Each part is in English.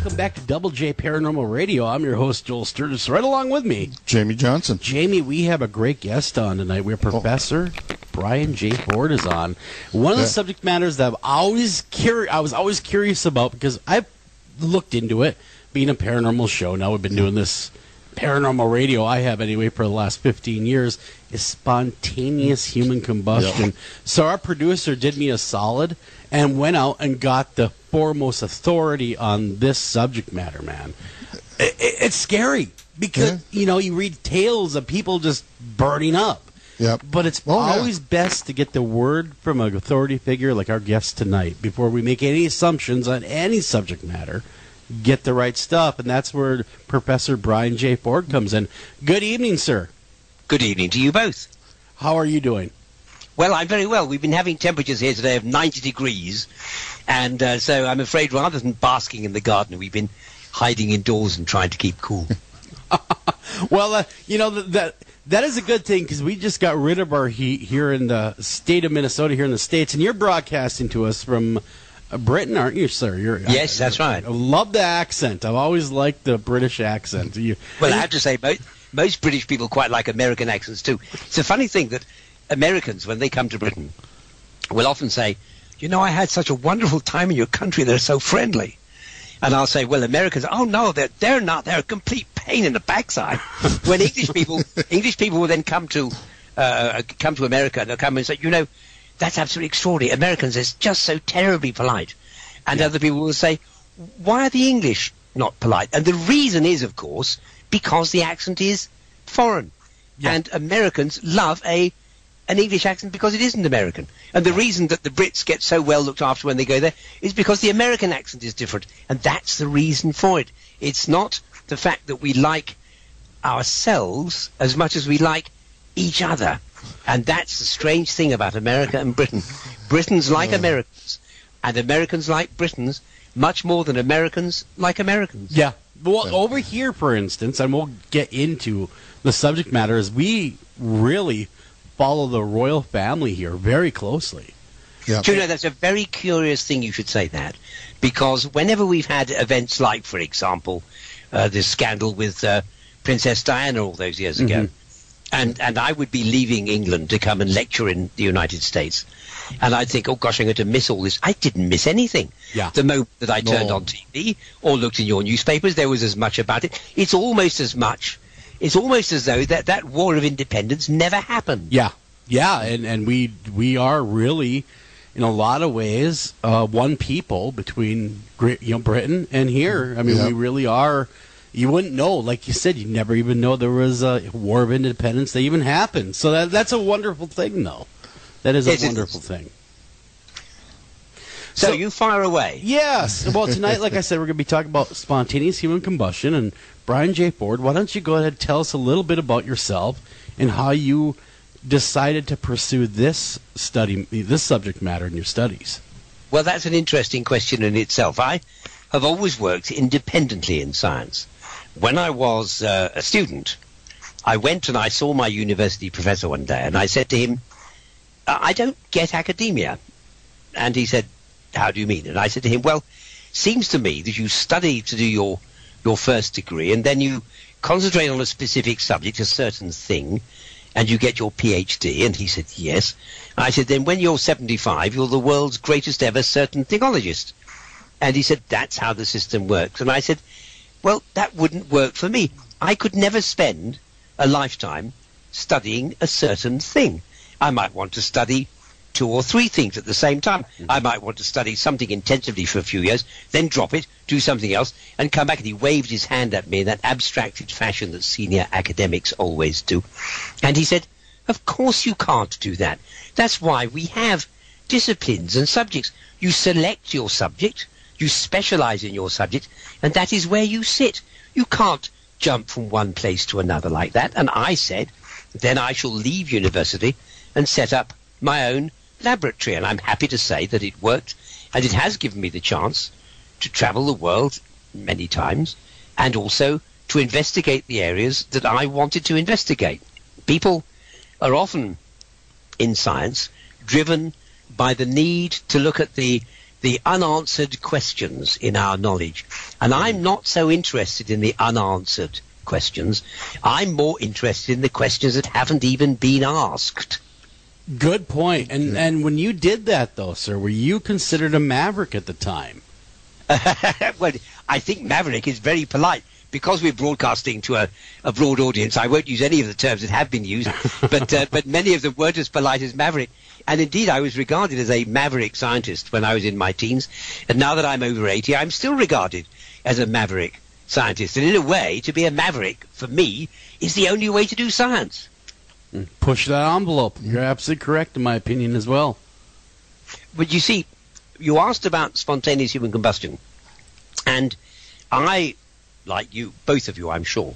welcome back to Double J Paranormal Radio. I'm your host, Joel Sturgis. Right along with me, Jamie Johnson. Jamie, we have a great guest on tonight. We have Professor Brian J. Ford is on. One of the subject matters that I was always curious about, because I've looked into it, being a paranormal show. Now we've been doing this paranormal radio, I have anyway, for the last 15 years, is spontaneous human combustion. Yep. So our producer did me a solid and went out and got the foremost authority on this subject matter, man. It's scary because, you read tales of people just burning up. Yep. But it's always best to get the word from an authority figure like our guest tonight before we make any assumptions on any subject matter. Get the right stuff, and that's where Professor Brian J. Ford comes in. Good evening, sir. Good evening to you both. How are you doing? Well, I'm very well. We've been having temperatures here today of 90 degrees, and so I'm afraid rather than basking in the garden, we've been hiding indoors and trying to keep cool. Well, that is a good thing, because we just got rid of our heat here in the state of Minnesota, here in the States, and you're broadcasting to us from Britain, aren't you, sir? Yes, that's right. I love the accent. I've always liked the British accent. Well, I have to say, most British people quite like American accents, too. It's a funny thing that Americans, when they come to Britain, will often say, I had such a wonderful time in your country. They're so friendly. And I'll say, well, Americans, oh, no, they're not. They're a complete pain in the backside. When English people will then come to America, and they'll come and say, that's absolutely extraordinary. Americans are just so terribly polite. And other people will say, why are the English not polite? And the reason is, of course, because the accent is foreign. Yeah. And Americans love an English accent because it isn't American. And the reason that the Brits get so well looked after when they go there is because the American accent is different. And that's the reason for it. It's not the fact that we like ourselves as much as we like each other. And that's the strange thing about America and Britain. Britons like Americans, and Americans like Britons much more than Americans like Americans. Yeah. Well, over here, for instance, and we'll get into the subject matter, is we really follow the royal family here very closely. Yeah. Do you know, that's a very curious thing you should say that, because whenever we've had events like, for example, this scandal with Princess Diana all those years ago, and I would be leaving England to come and lecture in the United States. And I'd think, oh, gosh, I'm going to miss all this. I didn't miss anything. Yeah. The moment that I turned on TV or looked in your newspapers, there was as much about it. It's almost as though that war of independence never happened. Yeah. Yeah, and we are really, in a lot of ways, one people between Britain and here. I mean, we really are. You wouldn't know, like you said, you never even know there was a war of independence that even happened. So that's a wonderful thing, though. That is a wonderful thing. So you fire away. Yes. Well, tonight, like I said, we're going to be talking about spontaneous human combustion. And Brian J. Ford, why don't you go ahead and tell us a little bit about yourself and how you decided to pursue this subject matter in your studies? Well, that's an interesting question in itself. I have always worked independently in science. When I was a student, I went and I saw my university professor one day, and I said to him, I don't get academia. And he said, how do you mean? And I said to him, well, seems to me that you study to do your first degree, and then you concentrate on a specific subject, a certain thing, and you get your PhD. And he said, yes. And I said, then when you're 75, you're the world's greatest ever certain thingologist. And he said, that's how the system works. And I said, well, that wouldn't work for me. I could never spend a lifetime studying a certain thing. I might want to study 2 or 3 things at the same time. I might want to study something intensively for a few years, then drop it, do something else, and come back. And he waved his hand at me in that abstracted fashion that senior academics always do. And he said, of course you can't do that. That's why we have disciplines and subjects. You select your subject, you specialize in your subject, and that is where you sit. You can't jump from one place to another like that. And I said, then I shall leave university and set up my own laboratory. And I'm happy to say that it worked, and it has given me the chance to travel the world many times and also to investigate the areas that I wanted to investigate. People are often in science driven by the need to look at the the unanswered questions in our knowledge. And I'm not so interested in the unanswered questions. I'm more interested in the questions that haven't even been asked. Good point. And when you did that, though, sir, were you considered a maverick at the time? Well, I think maverick is very polite. Because we're broadcasting to a broad audience, I won't use any of the terms that have been used, but many of them weren't as polite as maverick. And indeed, I was regarded as a maverick scientist when I was in my teens. And now that I'm over 80, I'm still regarded as a maverick scientist. And in a way, to be a maverick, for me, is the only way to do science. Push that envelope. You're absolutely correct, in my opinion, as well. But you see, you asked about spontaneous human combustion. And I, like you, both of you, I'm sure,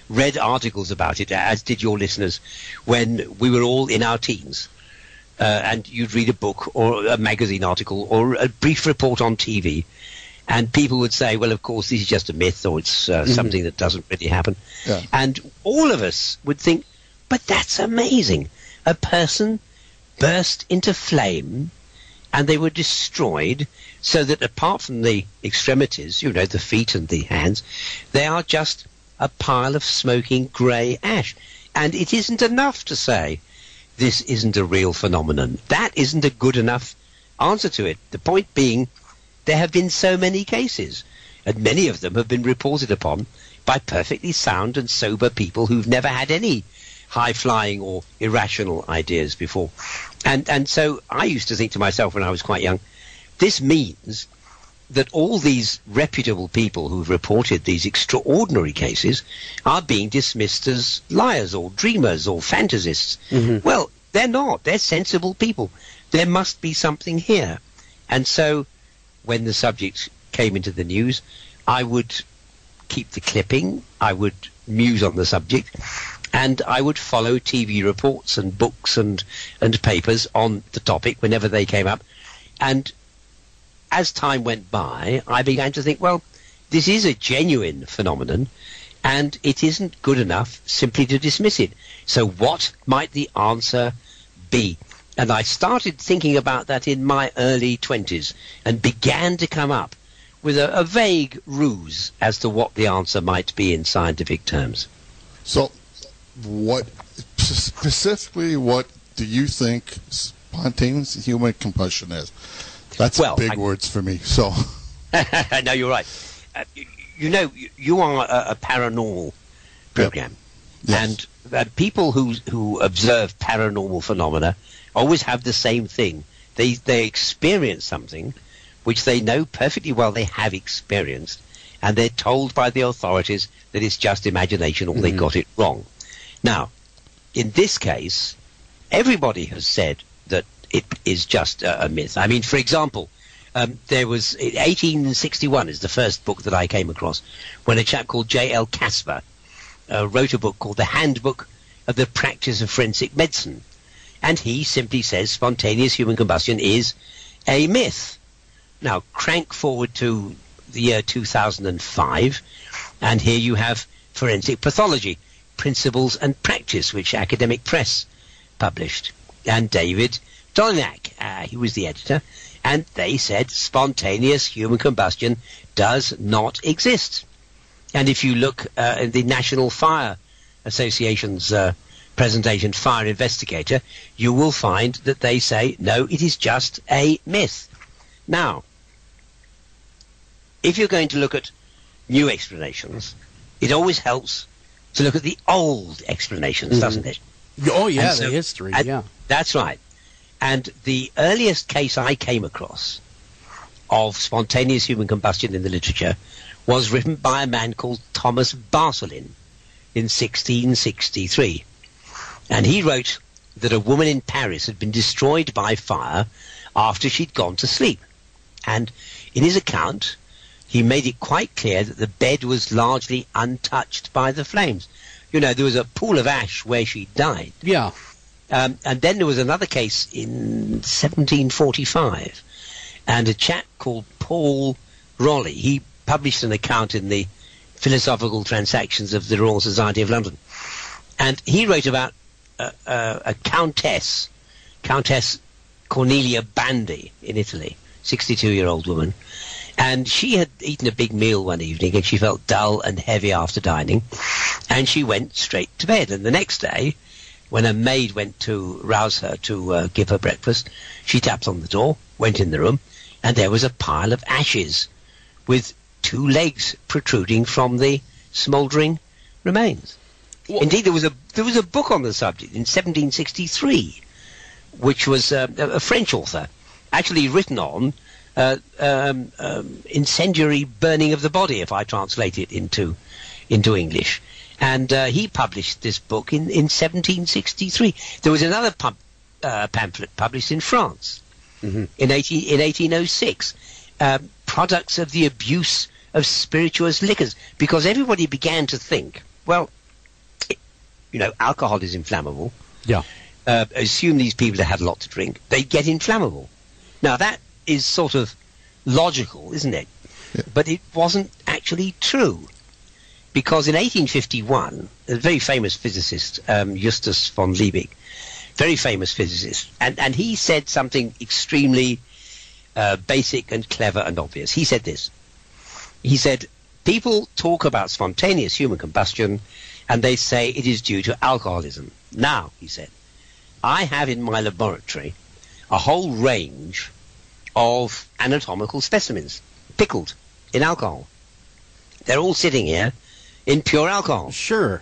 read articles about it, as did your listeners, when we were all in our teens. And you'd read a book or a magazine article or a brief report on TV, and people would say, well, of course, this is just a myth, or it's something that doesn't really happen. Yeah. And all of us would think, but that's amazing. A person burst into flame and they were destroyed, so that apart from the extremities, you know, the feet and the hands, they are just a pile of smoking grey ash. And it isn't enough to say, this isn't a real phenomenon. That isn't a good enough answer to it. The point being, there have been so many cases, and many of them have been reported upon by perfectly sound and sober people who've never had any high-flying or irrational ideas before. And so I used to think to myself when I was quite young, this means that all these reputable people who've reported these extraordinary cases are being dismissed as liars or dreamers or fantasists. Mm-hmm. Well, they're not. They're sensible people. There must be something here. And so when the subject came into the news, I would keep the clipping, I would muse on the subject, and I would follow TV reports and books and papers on the topic whenever they came up. And as time went by, I began to think, well, this is a genuine phenomenon, and it isn't good enough simply to dismiss it. So what might the answer be? And I started thinking about that in my early 20s and began to come up with a vague ruse as to what the answer might be in scientific terms. So what specifically, what do you think spontaneous human combustion is? That's big words for me. So, no, you're right. You know, you are a paranormal program, yes. And people who observe paranormal phenomena always have the same thing. They experience something which they know perfectly well they have experienced, and they're told by the authorities that it's just imagination or they got it wrong. Now, in this case, everybody has said that it is just a myth. I mean, for example, there was 1861 is the first book that I came across, when a chap called J.L. Casper wrote a book called The Handbook of the Practice of Forensic Medicine. And he simply says spontaneous human combustion is a myth. Now, crank forward to the year 2005, and here you have Forensic Pathology, Principles and Practice, which Academic Press published. And David Dolinac, he was the editor, and they said spontaneous human combustion does not exist. And if you look at the National Fire Association's presentation, Fire Investigator, you will find that they say, no, it is just a myth. Now, if you're going to look at new explanations, it always helps to look at the old explanations, doesn't it? Oh, yeah, the history, yeah. That's right. And the earliest case I came across of spontaneous human combustion in the literature was written by a man called Thomas Bartholin in 1663. And he wrote that a woman in Paris had been destroyed by fire after she'd gone to sleep. And in his account, he made it quite clear that the bed was largely untouched by the flames. You know, there was a pool of ash where she died. Yeah. And then there was another case in 1745, and a chap called Paul Raleigh, he published an account in the Philosophical Transactions of the Royal Society of London. And he wrote about a Countess Cornelia Bandi in Italy. 62-year-old woman. And she had eaten a big meal one evening, and she felt dull and heavy after dining, and she went straight to bed. And the next day, when a maid went to rouse her to give her breakfast, she tapped on the door, went in the room, and there was a pile of ashes with 2 legs protruding from the smouldering remains. What? Indeed, there was a book on the subject in 1763, which was a French author, actually written on incendiary burning of the body, if I translate it into English. And he published this book in 1763. There was another pamphlet published in France in 1806, products of the abuse of spirituous liquors, because everybody began to think, well, alcohol is inflammable. Yeah. Assume these people that had a lot to drink, they get inflammable. Now, that is sort of logical, isn't it? Yeah. But it wasn't actually true. Because in 1851, a very famous physicist, Justus von Liebig, very famous physicist, and he said something extremely basic and clever and obvious. He said this. He said, people talk about spontaneous human combustion, and they say it is due to alcoholism. Now, he said, I have in my laboratory a whole range of anatomical specimens, pickled in alcohol. They're all sitting here in pure alcohol. Sure.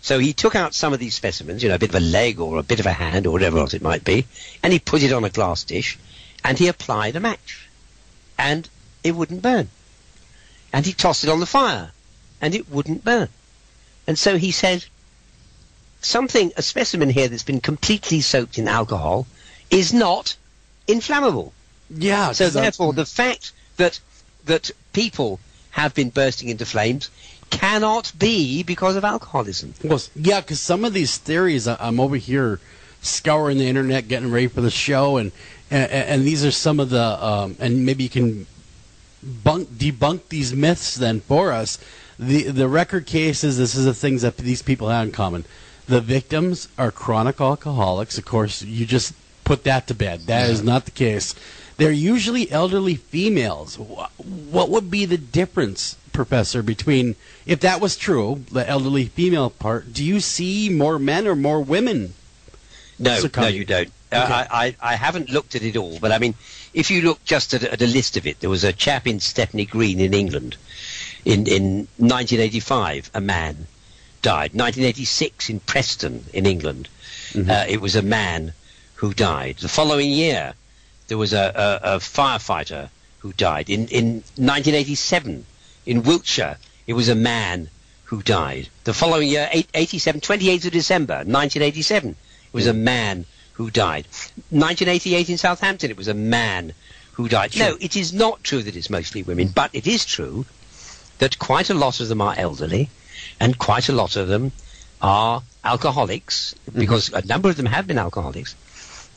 So he took out some of these specimens, a bit of a leg or a bit of a hand or whatever else it might be, and he put it on a glass dish, and he applied a match, and it wouldn't burn. And he tossed it on the fire, and it wouldn't burn. And so he said, a specimen here that's been completely soaked in alcohol is not inflammable. Yeah. So therefore, the fact that people have been bursting into flames cannot be because of alcoholism. Well, yeah, because some of these theories, I'm over here scouring the internet, getting ready for the show, and these are some of the, and maybe you can debunk these myths then for us. The record cases, this is the things that these people have in common. The victims are chronic alcoholics. Of course, you just put that to bed. That is not the case. They're usually elderly females. What would be the difference, Professor, between, if that was true, the elderly female part, do you see more men or more women? No, you don't. Okay. I haven't looked at it all, but I mean, if you look just at a list of it, there was a chap in Stepney Green in England. In 1985, a man died. 1986 in Preston in England, it was a man who died. The following year, there was a firefighter who died. In 1987, in Wiltshire, it was a man who died. The following year, 28th of December, 1987, it was a man who died. 1988 in Southampton, it was a man who died. Sure. No, it is not true that it's mostly women, but it is true that quite a lot of them are elderly, and quite a lot of them are alcoholics, because a number of them have been alcoholics.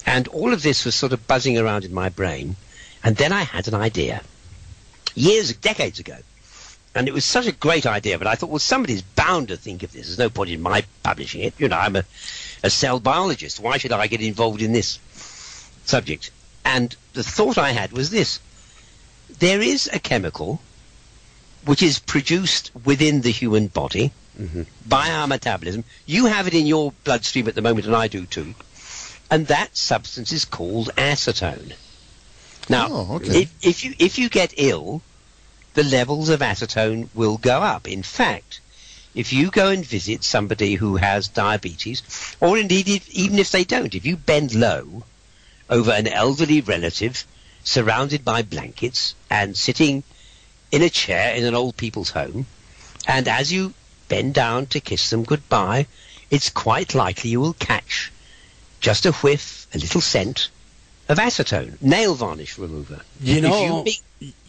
And all of this was sort of buzzing around in my brain. And then I had an idea, decades ago. And it was such a great idea, but I thought, well, somebody's bound to think of this. There's no point in my publishing it. I'm a cell biologist. Why should I get involved in this subject? And the thought I had was this. There is a chemical which is produced within the human body by our metabolism. You have it in your bloodstream at the moment, and I do too. And that substance is called acetone. Now, if you get ill, the levels of acetone will go up. In fact, if you go and visit somebody who has diabetes, or indeed even if they don't, if you bend low over an elderly relative surrounded by blankets and sitting in a chair in an old people's home, and as you bend down to kiss them goodbye, it's quite likely you will catch just a whiff, a little scent of acetone, nail varnish remover.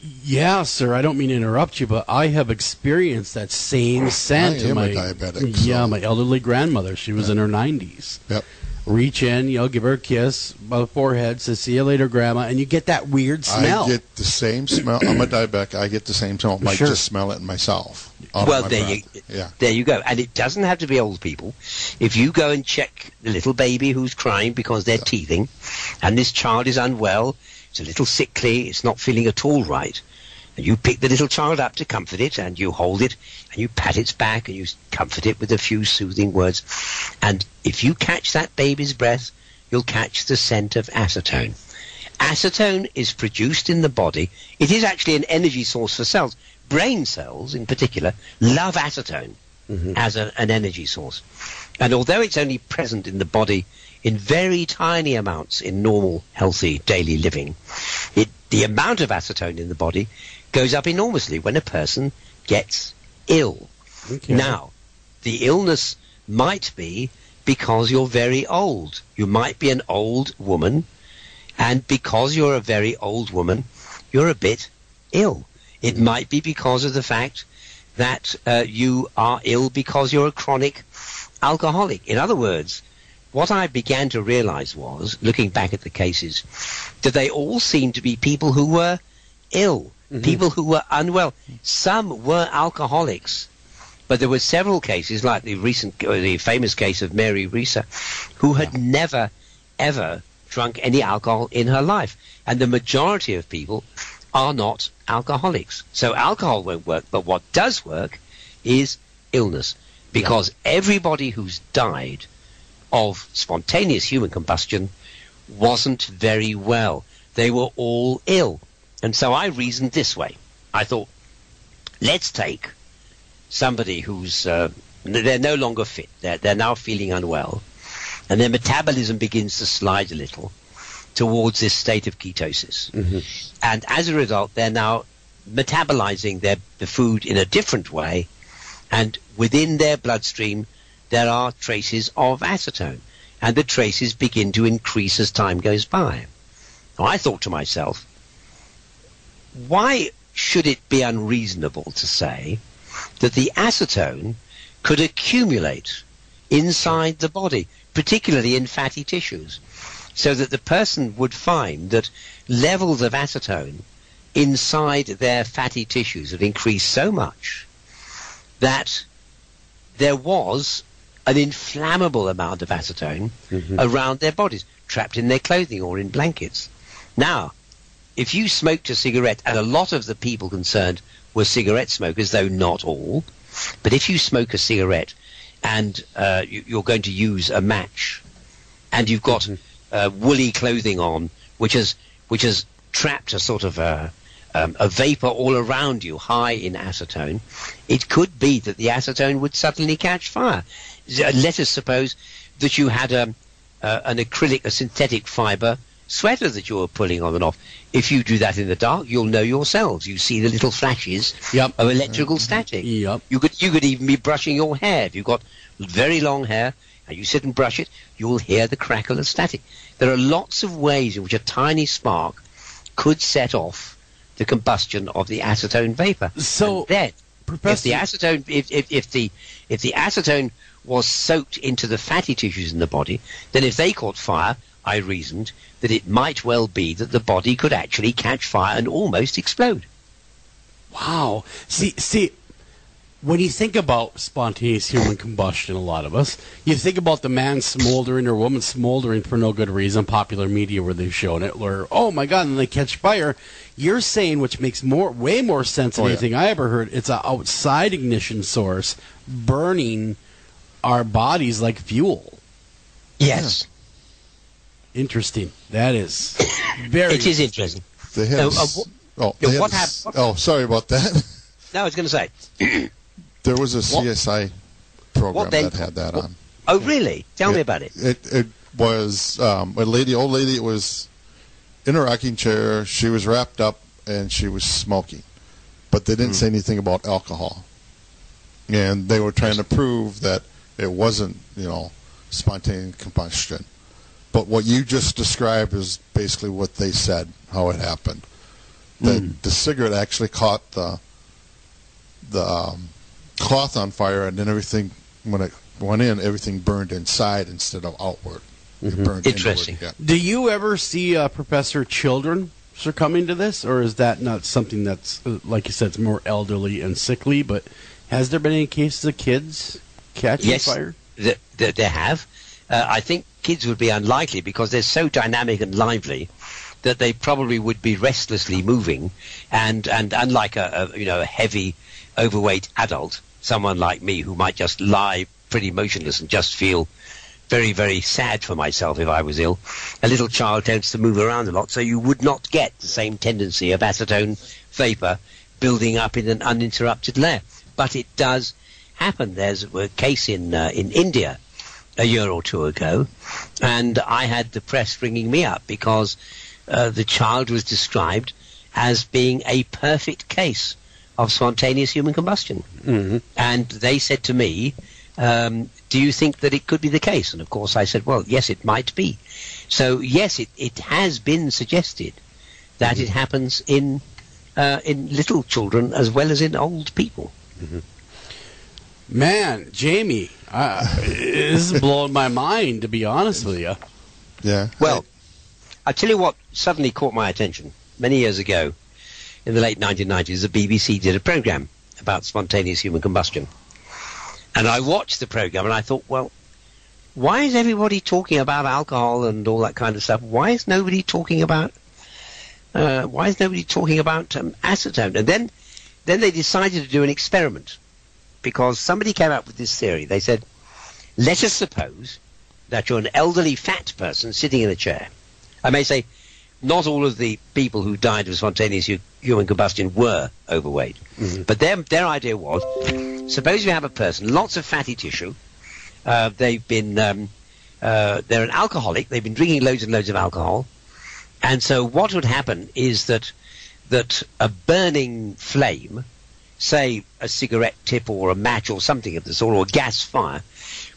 Yeah, sir, I don't mean to interrupt you, but I have experienced that same scent. I am a diabetic. Yeah, my elderly grandmother, she was in her 90s. Yep. Reach in, give her a kiss by the forehead, say, see you later, Grandma, and you get that weird smell. I get the same smell. I'm a diabetic. I get the same smell. I might just smell it myself. Well, there you go. And it doesn't have to be old people. If you go and check the little baby who's crying because they're teething, and this child is unwell, it's a little sickly, it's not feeling at all right, and you pick the little child up to comfort it, and you hold it, and you pat its back, and you comfort it with a few soothing words, and if you catch that baby's breath, you'll catch the scent of acetone. Acetone is produced in the body. It is actually an energy source for cells. Brain cells, in particular, love acetone as an energy source. And although it's only present in the body in very tiny amounts in normal, healthy, daily living, the amount of acetone in the body goes up enormously when a person gets ill. Okay. Now, the illness might be because you're very old. You might be an old woman, and because you're a very old woman, you're a bit ill. It might be because of the fact that you are ill because you're a chronic alcoholic. In other words, what I began to realize was, looking back at the cases, that they all seemed to be people who were ill, people who were unwell. Some were alcoholics, but there were several cases, like the famous case of Mary Risa, who had never, ever drunk any alcohol in her life. And the majority of people are not alcoholics. So alcohol won't work, but what does work is illness. Because everybody who's died of spontaneous human combustion wasn't very well. They were all ill. And so I reasoned this way. I thought, let's take somebody who's, they're no longer fit. They're now feeling unwell. And their metabolism begins to slide a little towards this state of ketosis. And as a result, they're now metabolizing the food in a different way. And within their bloodstream, there are traces of acetone. And the traces begin to increase as time goes by. Now, I thought to myself, why should it be unreasonable to say that the acetone could accumulate inside the body, particularly in fatty tissues, so that the person would find that levels of acetone inside their fatty tissues have increased so much that there was an inflammable amount of acetone around their bodies, trapped in their clothing or in blankets. Now, if you smoked a cigarette, and a lot of the people concerned were cigarette smokers, though not all, but if you smoke a cigarette and you're going to use a match, and you've got woolly clothing on, which has trapped a sort of a vapor all around you, high in acetone, it could be that the acetone would suddenly catch fire. Let us suppose that you had an acrylic, a synthetic fiber sweater that you were pulling on and off. If you do that in the dark, you'll know yourselves. You see the little flashes of electrical static. You could even be brushing your hair. If you've got very long hair and you sit and brush it, you'll hear the crackle of static. There are lots of ways in which a tiny spark could set off the combustion of the acetone vapor. So then, Professor, if the acetone was soaked into the fatty tissues in the body, then if they caught fire, I reasoned that it might well be that the body could actually catch fire and almost explode. Wow. See, when you think about spontaneous human combustion, a lot of us, you think about the man smoldering or woman smoldering for no good reason, popular media where they've shown it, where, oh my God, and they catch fire. You're saying, which makes way more sense than anything I ever heard, it's an outside ignition source burning our bodies like fuel. Yes. Interesting. That is very It is interesting. They have, what happened? Oh, sorry about that. No, I was going to say. There was a CSI program that had that on. Oh, really? Tell me about it. It was old lady. It was in a rocking chair. She was wrapped up and she was smoking, but they didn't say anything about alcohol. And they were trying to prove that it wasn't, spontaneous combustion. But what you just described is basically what they said, how it happened. That the cigarette actually caught the cloth on fire, and then everything, when it went in, everything burned inside instead of outward. It burned Interesting. Inward, yeah. Do you ever see, Professor, children succumbing to this, or is that not something that's, like you said, it's more elderly and sickly, but has there been any cases of kids catching fire? Yes, there have. I think kids would be unlikely because they're so dynamic and lively that they probably would be restlessly moving, and unlike a heavy, overweight adult, someone like me who might just lie pretty motionless and just feel very, very sad for myself if I was ill, a little child tends to move around a lot, so you would not get the same tendency of acetone vapor building up in an uninterrupted layer. But it does happen. There's a case in India a year or two ago, and I had the press ringing me up because the child was described as being a perfect case of spontaneous human combustion. Mm-hmm. And they said to me, do you think that it could be the case? And of course I said, well, yes, it might be. So yes, it has been suggested that mm-hmm. it happens in little children as well as in old people. Mm-hmm. Man, Jamie, this is blowing my mind, to be honest with you. Yeah. Well, I'll tell you what suddenly caught my attention. Many years ago, in the late 1990s, the BBC did a program about spontaneous human combustion. And I watched the program and I thought, well, why is everybody talking about alcohol and all that kind of stuff? Why is nobody talking about acetone? And then they decided to do an experiment, because somebody came up with this theory. They said, let us suppose that you're an elderly fat person sitting in a chair. I may say, not all of the people who died of spontaneous human combustion were overweight. Mm-hmm. But their idea was, suppose you have a person, lots of fatty tissue. They're an alcoholic. They've been drinking loads and loads of alcohol. And so what would happen is that a burning flame, say a cigarette tip or a match or something of the sort, or a gas fire,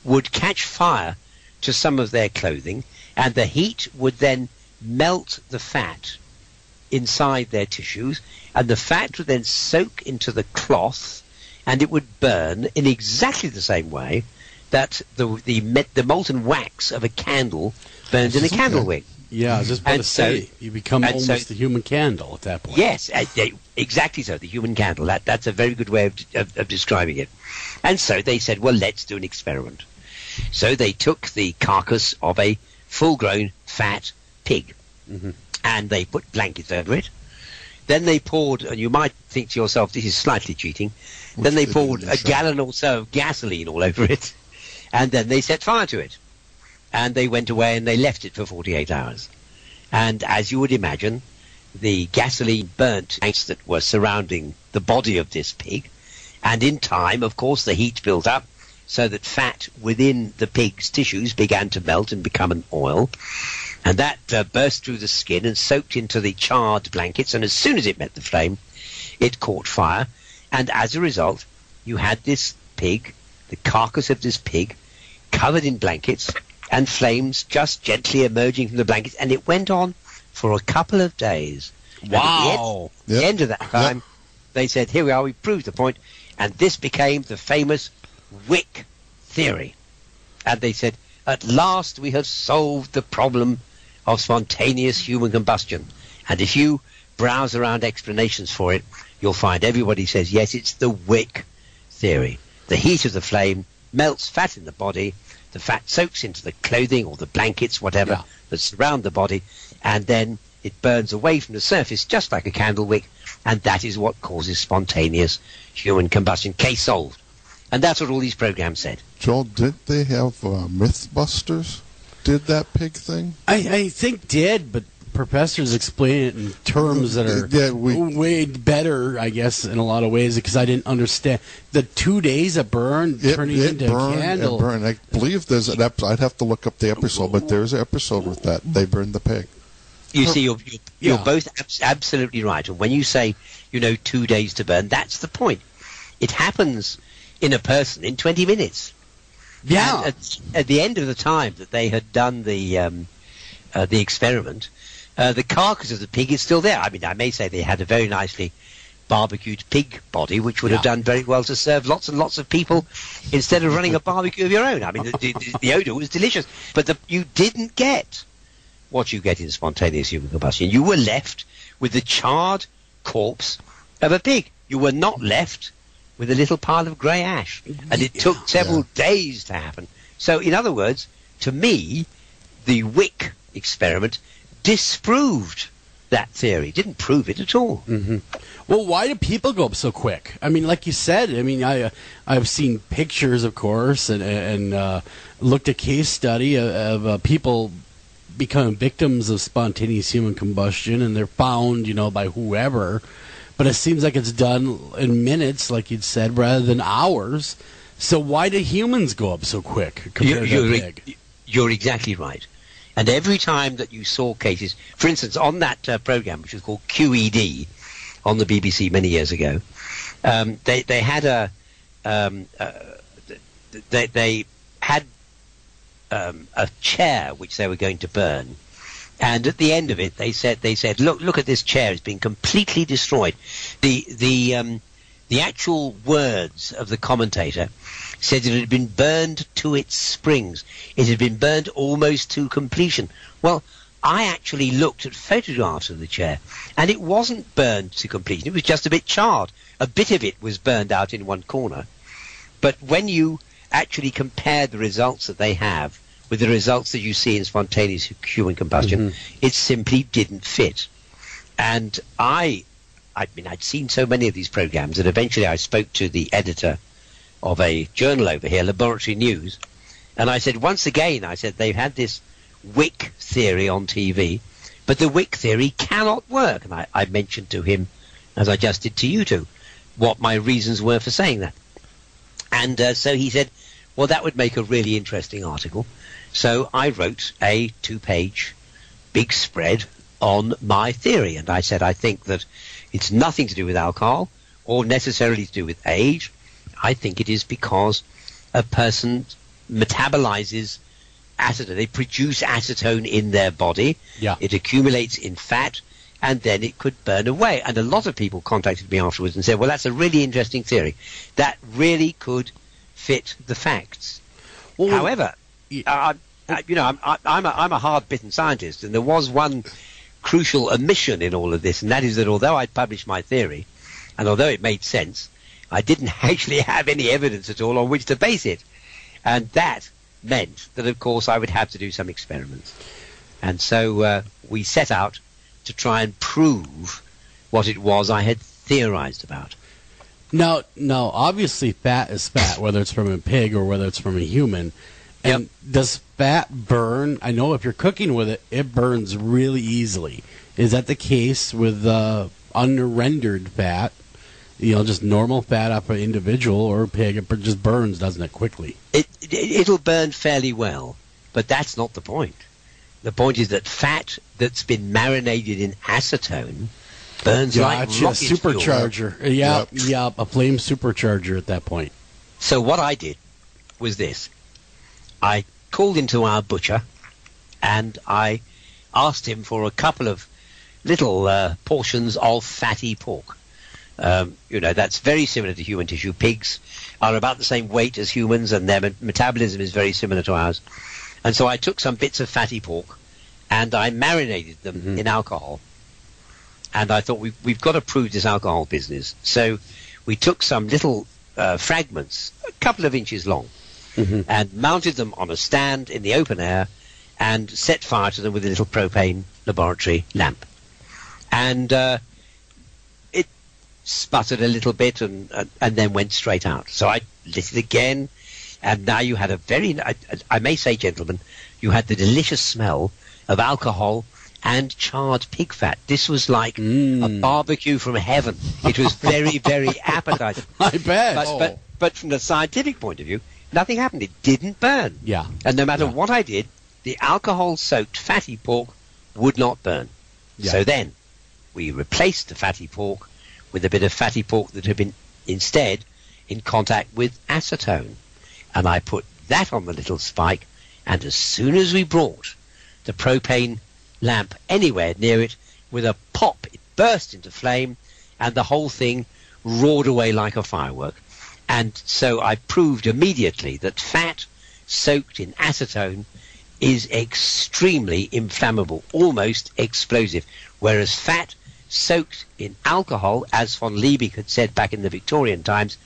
would catch fire to some of their clothing, and the heat would then melt the fat inside their tissues, and the fat would then soak into the cloth, and it would burn in exactly the same way that the molten wax of a candle burns in a candle wick. Yeah, I was just about to say, you become almost the human candle at that point. Yes, exactly so, the human candle. That's a very good way of describing it. And so they said, well, let's do an experiment. So they took the carcass of a full-grown fat pig, mm-hmm. and they put blankets over it. Then they poured, and you might think to yourself, this is slightly cheating, then they poured a gallon or so of gasoline all over it, and then they set fire to it. And they went away and they left it for 48 hours. And as you would imagine, the gasoline burnt tanks that were surrounding the body of this pig. And in time, of course, the heat built up so that fat within the pig's tissues began to melt and become an oil. And that burst through the skin and soaked into the charred blankets. And as soon as it met the flame, it caught fire. And as a result, you had this pig, the carcass of this pig, covered in blankets, and flames just gently emerging from the blankets, and it went on for a couple of days. Wow. At the end of that time, they said, here we are, we proved the point, and this became the famous Wick Theory. And they said, at last we have solved the problem of spontaneous human combustion. And if you browse around explanations for it, you'll find everybody says, yes, it's the Wick Theory. The heat of the flame melts fat in the body, the fat soaks into the clothing or the blankets, whatever, that surround the body, and then it burns away from the surface just like a candle wick, and that is what causes spontaneous human combustion. Case solved. And that's what all these programs said. Joel, did they have Mythbusters? Did that pig thing? I think did, but professors explain it in terms that are way better, I guess, in a lot of ways, because I didn't understand. The 2 days of burn turning into a candle. It burned. I believe there's an episode. I'd have to look up the episode, but there's an episode with that. They burned the pig. You see, you're both absolutely right. And when you say, 2 days to burn, that's the point. It happens in a person in 20 minutes. Yeah. And at the end of the time that they had done the experiment, the carcass of the pig is still there. I mean, I may say they had a very nicely barbecued pig body, which would have done very well to serve lots and lots of people instead of running a barbecue of your own. I mean, the odor was delicious. But you didn't get what you get in spontaneous human combustion. You were left with the charred corpse of a pig. You were not left with a little pile of grey ash. And it took several days to happen. So, in other words, to me, the Wick experiment disproved that theory. Didn't prove it at all. Mm-hmm. Well, why do people go up so quick? I mean, like you said, I mean, I've seen pictures, of course, and looked at case study of people becoming victims of spontaneous human combustion, and they're found, by whoever. But it seems like it's done in minutes, like you'd said, rather than hours. So why do humans go up so quick compared to a pig? You're exactly right. And every time that you saw cases, for instance, on that program, which was called QED on the BBC many years ago, they had a chair which they were going to burn. And at the end of it, they said, look at this chair; it's been completely destroyed. The actual words of the commentator said it had been burned to its springs. It had been burned almost to completion. Well, I actually looked at photographs of the chair, and it wasn't burned to completion. It was just a bit charred. A bit of it was burned out in one corner. But when you actually compare the results that they have with the results that you see in spontaneous human combustion, it simply didn't fit. And I'd seen so many of these programs that eventually I spoke to the editor of a journal over here, Laboratory News, and I said, once again, they've had this Wick Theory on TV, but the Wick Theory cannot work. And I mentioned to him, as I just did to you two, what my reasons were for saying that. And so he said, well, that would make a really interesting article. So I wrote a 2-page big spread on my theory. And I said, I think that it's nothing to do with alcohol or necessarily to do with age. I think it is because a person metabolizes acetone. They produce acetone in their body. Yeah. It accumulates in fat, and then it could burn away. And a lot of people contacted me afterwards and said, well, that's a really interesting theory. That really could fit the facts. Well, however, I'm a hard-bitten scientist, and there was one crucial omission in all of this, and that is that although I'd published my theory, and although it made sense, I didn't actually have any evidence at all on which to base it. And that meant that, of course, I would have to do some experiments. And so we set out to try and prove what it was I had theorized about. Now, obviously fat is fat, whether it's from a pig or whether it's from a human. And does fat burn? I know if you're cooking with it, it burns really easily. Is that the case with unrendered fat? Just normal fat off an individual or a pig, it just burns, doesn't it, quickly? It'll burn fairly well, but that's not the point. The point is that fat that's been marinated in acetone burns like rocket supercharger. Fuel. A flame supercharger at that point. So what I did was this. I called into our butcher and I asked him for a couple of little portions of fatty pork. That's very similar to human tissue. Pigs are about the same weight as humans, and their metabolism is very similar to ours. And so I took some bits of fatty pork and I marinated them in alcohol. And I thought, we've got to prove this alcohol business. So we took some little fragments, a couple of inches long, and mounted them on a stand in the open air and set fire to them with a little propane laboratory lamp. And it sputtered a little bit and then went straight out. So I lit it again, and now you had I may say, gentlemen, you had the delicious smell of alcohol and charred pig fat. This was like a barbecue from heaven. It was very, very appetizing. I bet. But from the scientific point of view, nothing happened. It didn't burn. Yeah. And no matter what I did, the alcohol-soaked fatty pork would not burn. Yeah. So then we replaced the fatty pork with a bit of fatty pork that had been instead in contact with acetone. And I put that on the little spike, and as soon as we brought the propane lamp anywhere near it, with a pop, it burst into flame, and the whole thing roared away like a firework. And so I proved immediately that fat soaked in acetone is extremely inflammable, almost explosive, whereas fat soaked in alcohol, as von Liebig had said back in the Victorian times,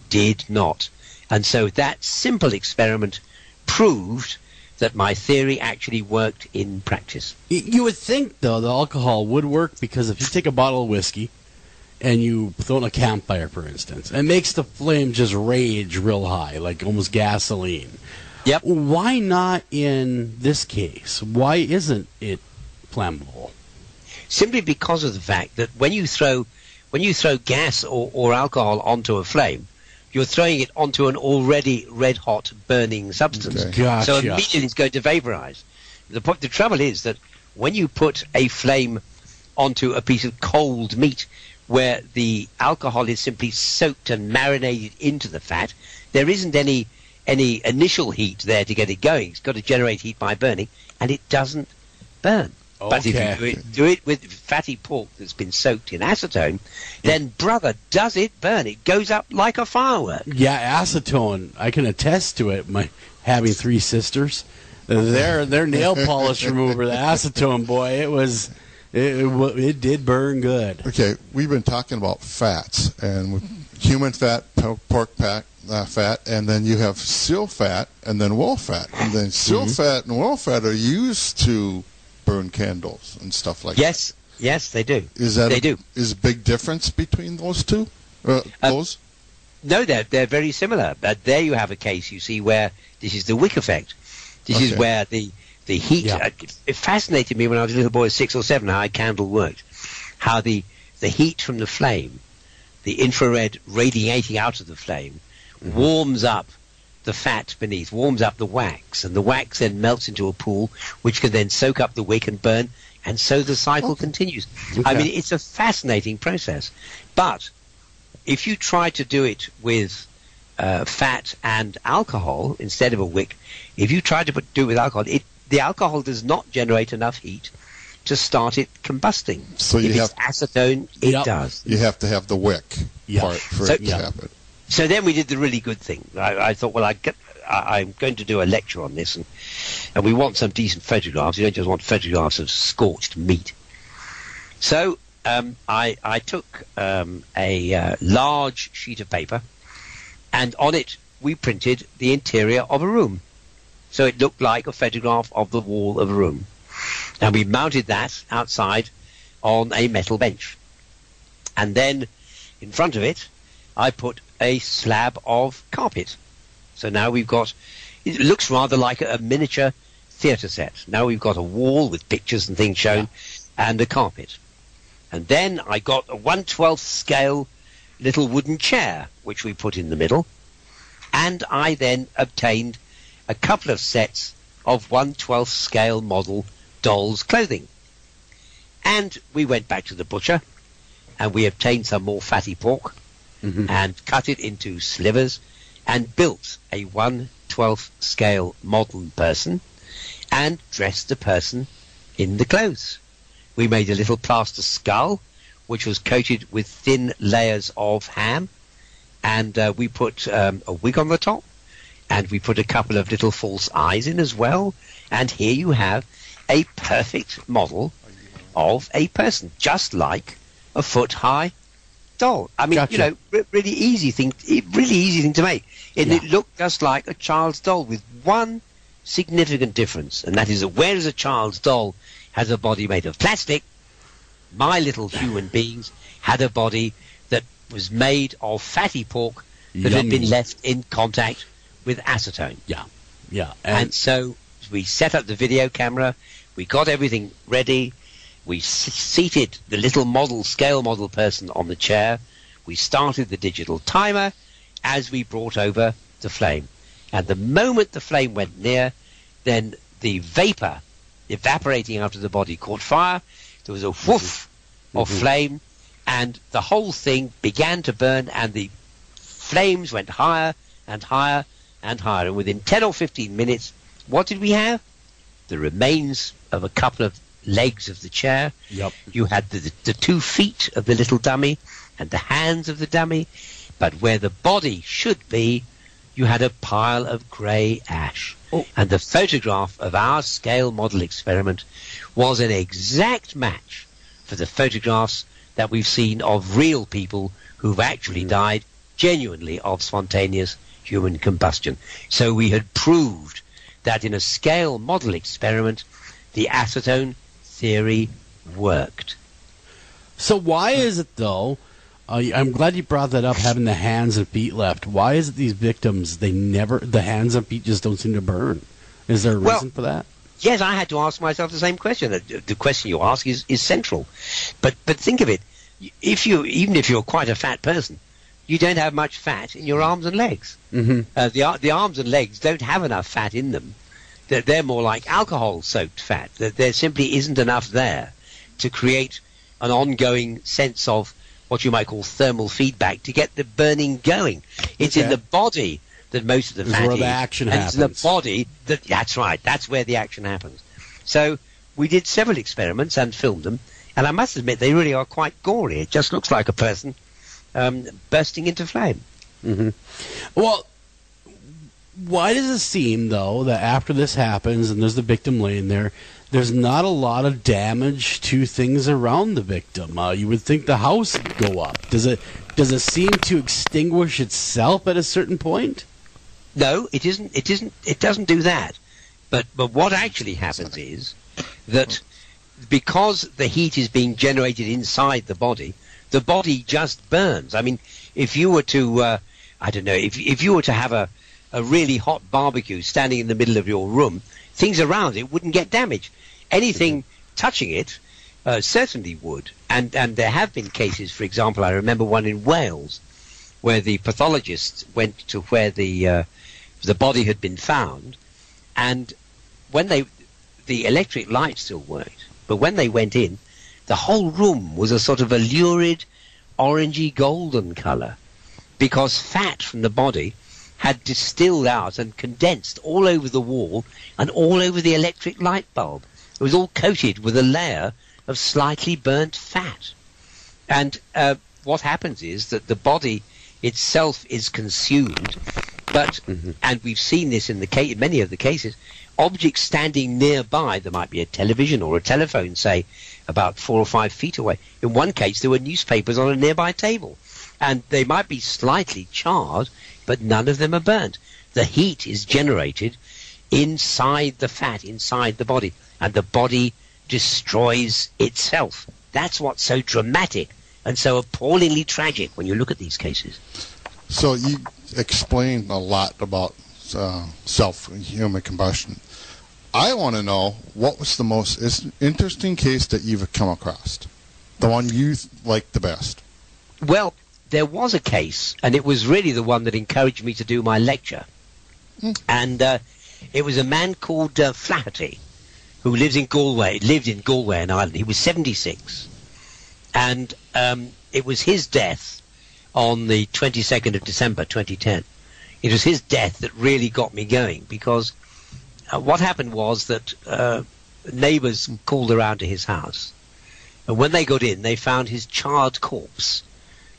did not. And so that simple experiment proved that my theory actually worked in practice. You would think, though, the alcohol would work, because if you take a bottle of whiskey and you throw it in a campfire, for instance, it makes the flame just rage real high, like almost gasoline. Yep. Why not in this case? Why isn't it flammable? Simply because of the fact that when you throw gas or alcohol onto a flame, you're throwing it onto an already red-hot burning substance. Okay. Gotcha. So immediately it's going to vaporize. The trouble is that when you put a flame onto a piece of cold meat where the alcohol is simply soaked and marinated into the fat, there isn't any initial heat there to get it going. It's got to generate heat by burning, and it doesn't burn. Okay. But if you do it with fatty pork that's been soaked in acetone, then, brother, does it burn? It goes up like a firework. Yeah, acetone. I can attest to it. Having 3 sisters, their nail polish remover, the acetone, boy, it did burn good. Okay, we've been talking about fats, and human fat, pork fat, and then you have seal fat, and then wool fat. And then seal fat and wool fat are used to burn candles and stuff like that. Yes, they do. Is a big difference between those two? Those? No, they're very similar. But there you have a case, you see, where this is the Wick effect. This is where the heat... Yeah. It fascinated me when I was a little boy, 6 or 7, how a candle worked. How the heat from the flame, the infrared radiating out of the flame, warms up the fat beneath, warms up the wax, and the wax then melts into a pool, which can then soak up the wick and burn, and so the cycle continues. Okay. I mean, it's a fascinating process. But if you try to do it with fat and alcohol instead of a wick, if you try to do it with alcohol, the alcohol does not generate enough heat to start it combusting. So if it's acetone, it does. You have to have the wick part for it to happen. So then we did the really good thing. I thought, well, I'm going to do a lecture on this, and we want some decent photographs. You don't just want photographs of scorched meat. So I took a large sheet of paper, and on it we printed the interior of a room. So it looked like a photograph of the wall of a room. And we mounted that outside on a metal bench. And then in front of it, I put a slab of carpet. So now we've got, it looks rather like a miniature theatre set. Now we've got a wall with pictures and things shown, and a carpet. And then I got a 1/12 scale little wooden chair, which we put in the middle. And I then obtained a couple of sets of 1/12 scale model dolls' clothing. And we went back to the butcher, and we obtained some more fatty pork, and cut it into slivers, and built a 1/12 scale modern person, and dressed the person in the clothes. We made a little plaster skull, which was coated with thin layers of ham, and we put a wig on the top, and we put a couple of little false eyes in as well, and here you have a perfect model of a person, just like a foot-high doll. I mean, Gotcha. really easy thing to make. And it looked just like a child's doll, with one significant difference, and that is that whereas a child's doll has a body made of plastic, my little human beings had a body that was made of fatty pork that had been left in contact with acetone. Yeah. And so we set up the video camera, we got everything ready, we seated the little scale model person on the chair, we started the digital timer as we brought over the flame. And the moment the flame went near, then the vapor evaporating out of the body caught fire, there was a whoof of flame, and the whole thing began to burn, and the flames went higher and higher and higher. And within 10 or 15 minutes, what did we have? The remains of a couple of legs of the chair. You had the 2 feet of the little dummy and the hands of the dummy, but where the body should be, you had a pile of grey ash. And the photograph of our scale model experiment was an exact match for the photographs that we've seen of real people who've actually died genuinely of spontaneous human combustion. So we had proved that in a scale model experiment, the acetone theory worked. So why is it, though, I'm glad you brought that up, having the hands and feet left. Why is it these victims, the hands and feet just don't seem to burn? Is there a reason for that? Yes, I had to ask myself the same question. The question you ask is central. But think of it. Even if you're quite a fat person, you don't have much fat in your arms and legs. Mm-hmm. The arms and legs don't have enough fat in them. They're more like alcohol-soaked fat. There simply isn't enough there to create an ongoing sense of what you might call thermal feedback to get the burning going. It's in the body that most of the fat is. Where the action happens. And it's the body that's right. That's where the action happens. So we did several experiments and filmed them, and I must admit they really are quite gory. It just looks like a person bursting into flame. Mm-hmm. Well, why does it seem, though, that after this happens and there's the victim laying there, there's not a lot of damage to things around the victim? You would think the house would go up. Does it seem to extinguish itself at a certain point? No, it isn't. It doesn't do that. But what actually happens is that because the heat is being generated inside the body just burns. I mean, if you were to, if you were to have a really hot barbecue standing in the middle of your room, things around it wouldn't get damaged. Anything touching it certainly would. And there have been cases, for example, I remember one in Wales, where the pathologists went to where the body had been found, and when the electric light still worked, but when they went in, the whole room was a sort of a lurid, orangey golden colour, because fat from the body had distilled out and condensed all over the wall and all over the electric light bulb. It was all coated with a layer of slightly burnt fat. And what happens is that the body itself is consumed, but, and we've seen this in many of the cases, objects standing nearby, there might be a television or a telephone, say, about 4 or 5 feet away. In one case, there were newspapers on a nearby table, and they might be slightly charred, but none of them are burnt. The heat is generated inside the fat, inside the body, and the body destroys itself. That's what's so dramatic and so appallingly tragic when you look at these cases. So you explained a lot about self-human combustion. I want to know, what was the most interesting case that you've come across? The one you like the best? Well, there was a case, and it was really the one that encouraged me to do my lecture. And it was a man called Flaherty, who lived in Galway in Ireland. He was 76. And it was his death on the 22nd of December, 2010. It was his death that really got me going, because what happened was that neighbours called around to his house. And when they got in, they found his charred corpse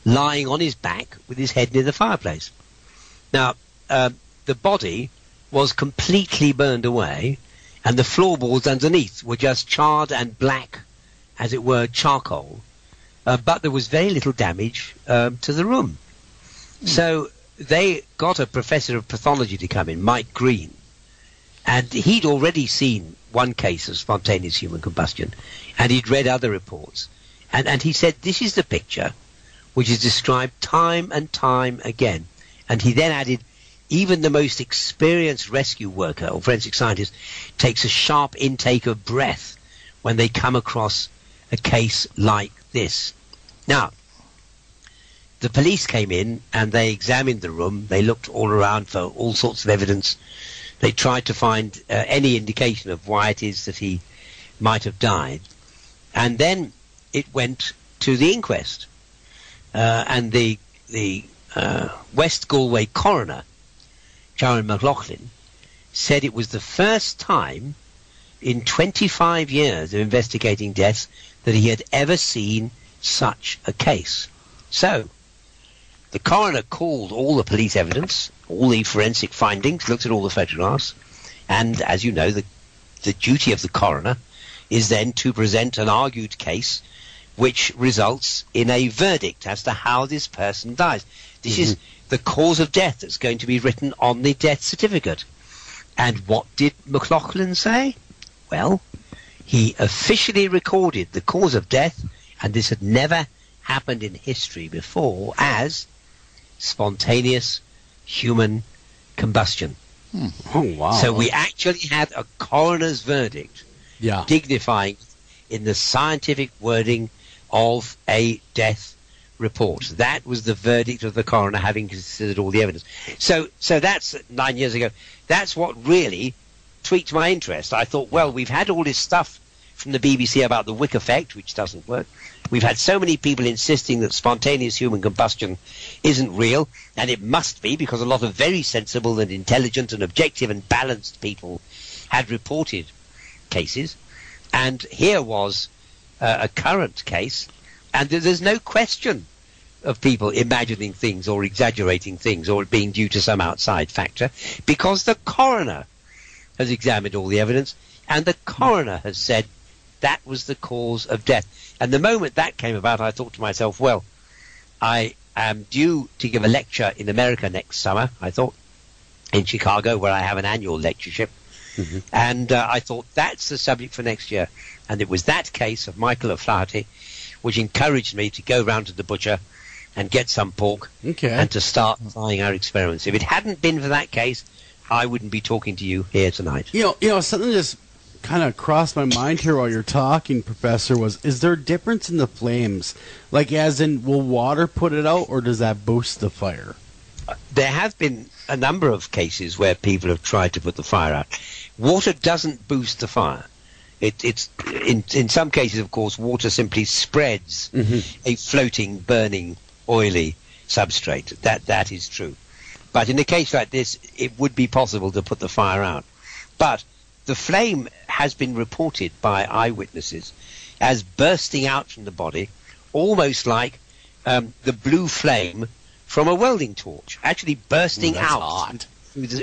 lying on his back with his head near the fireplace. Now, the body was completely burned away, and the floorboards underneath were just charred and black, as it were, charcoal. But there was very little damage to the room. So they got a professor of pathology to come in, Mike Green, and he'd already seen one case of spontaneous human combustion, and he'd read other reports. And he said, this is the picture which is described time and time again. And he then added, even the most experienced rescue worker or forensic scientist takes a sharp intake of breath when they come across a case like this. Now, the police came in and they examined the room. They looked all around for all sorts of evidence. They tried to find any indication of why it is that he might have died. And then it went to the inquest. And the West Galway coroner, Sharon McLaughlin, said it was the first time in 25 years of investigating deaths that he had ever seen such a case. So, the coroner called all the police evidence, all the forensic findings, looked at all the photographs, and as you know, the duty of the coroner is then to present an argued case which results in a verdict as to how this person dies. This is the cause of death that's going to be written on the death certificate. And what did McLaughlin say? Well, he officially recorded the cause of death, and this had never happened in history before, as spontaneous human combustion. Oh, wow. So we actually had a coroner's verdict dignifying in the scientific wording of a death report. That was the verdict of the coroner, having considered all the evidence. So that's 9 years ago. That's what really tweaked my interest. I thought, well, we've had all this stuff from the BBC about the Wick effect, which doesn't work. We've had so many people insisting that spontaneous human combustion isn't real, and it must be, because a lot of very sensible and intelligent and objective and balanced people had reported cases. And here was a current case, and there's no question of people imagining things or exaggerating things or it being due to some outside factor, because the coroner has examined all the evidence, and the coroner has said that was the cause of death. And the moment that came about, I thought to myself, well, I am due to give a lecture in America next summer, I thought, in Chicago, where I have an annual lectureship. Mm-hmm. And I thought, that's the subject for next year. And it was that case of Michael O'Flaherty which encouraged me to go round to the butcher and get some pork and to start trying our experiments. If it hadn't been for that case, I wouldn't be talking to you here tonight. You know, something just kind of crossed my mind here while you're talking, Professor, is there a difference in the flames? Like, as in, will water put it out, or does that boost the fire? There have been a number of cases where people have tried to put the fire out. Water doesn't boost the fire. It's in some cases, of course, water simply spreads a floating, burning, oily substrate. That is true. But in a case like this, it would be possible to put the fire out. But the flame has been reported by eyewitnesses as bursting out from the body, almost like the blue flame from a welding torch, actually bursting out. Hot.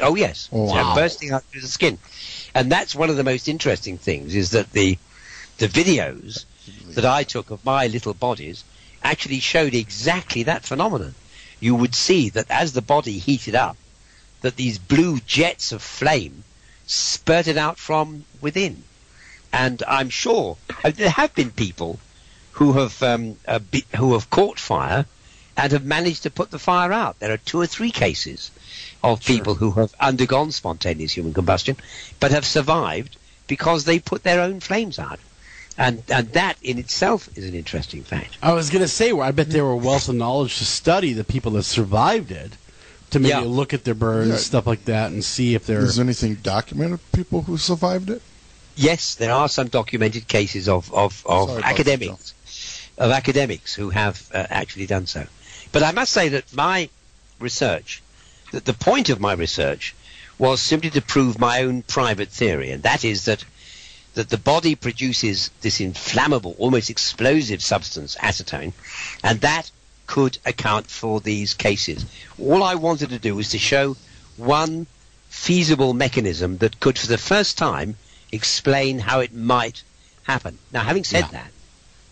Oh, yes. Oh, wow. So bursting out through the skin. And that's one of the most interesting things, is that the videos that I took of my little bodies actually showed exactly that phenomenon. You would see that as the body heated up, that these blue jets of flame spurted out from within. And I'm sure there have been people who have caught fire and have managed to put the fire out. There are 2 or 3 cases of people who have undergone spontaneous human combustion but have survived because they put their own flames out. And that in itself is an interesting fact. I was going to say, I bet they were a wealth of knowledge to study the people that survived it, to maybe look at their burns, stuff like that, and see if there is anything documented people who survived it. Yes, there are some documented cases of academics who have actually done so. But I must say that my research, that the point of my research was simply to prove my own private theory, and that is that the body produces this inflammable, almost explosive substance, acetone, and that could account for these cases. All I wanted to do was to show one feasible mechanism that could, for the first time, explain how it might happen. Now, having said that,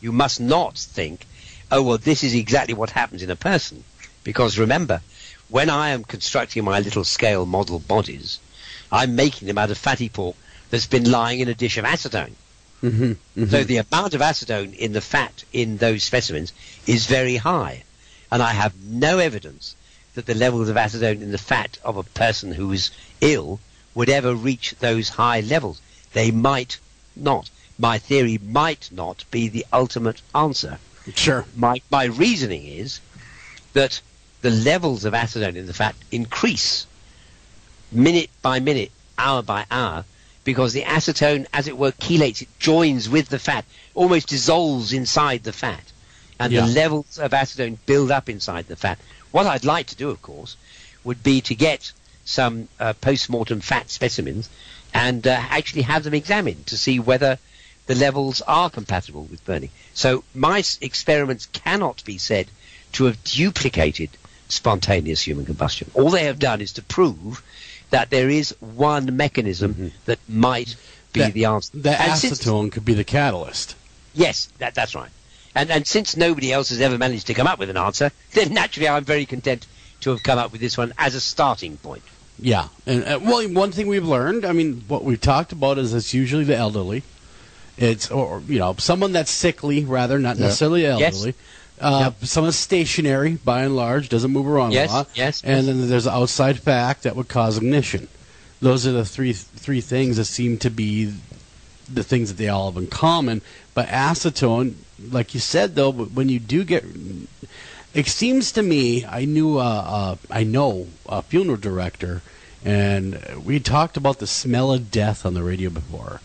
you must not think, oh, well, this is exactly what happens in a person. Because remember, when I am constructing my little scale model bodies, I'm making them out of fatty pork that's been lying in a dish of acetone. So the amount of acetone in the fat in those specimens is very high. And I have no evidence that the levels of acetone in the fat of a person who is ill would ever reach those high levels. They might not. My theory might not be the ultimate answer. Sure. My reasoning is that the levels of acetone in the fat increase minute by minute, hour by hour, because the acetone, as it were, chelates, it joins with the fat, almost dissolves inside the fat, and the levels of acetone build up inside the fat. What I'd like to do, of course, would be to get some post-mortem fat specimens and actually have them examined to see whether the levels are compatible with burning. So my experiments cannot be said to have duplicated spontaneous human combustion. All they have done is to prove that there is one mechanism that might be the answer. The acetone could be the catalyst. Yes, that's right. And since nobody else has ever managed to come up with an answer, then naturally I'm very content to have come up with this one as a starting point. Yeah, and well, one thing we've learned, I mean, what we've talked about is it's usually the elderly. It's or someone that's sickly, rather not necessarily elderly. Someone stationary, by and large, doesn't move around a lot. And then there's an outside fact that would cause ignition. Those are the three things that seem to be the things that they all have in common. But acetone, like you said, though, when you do get, it seems to me, I know a funeral director, and we talked about the smell of death on the radio before.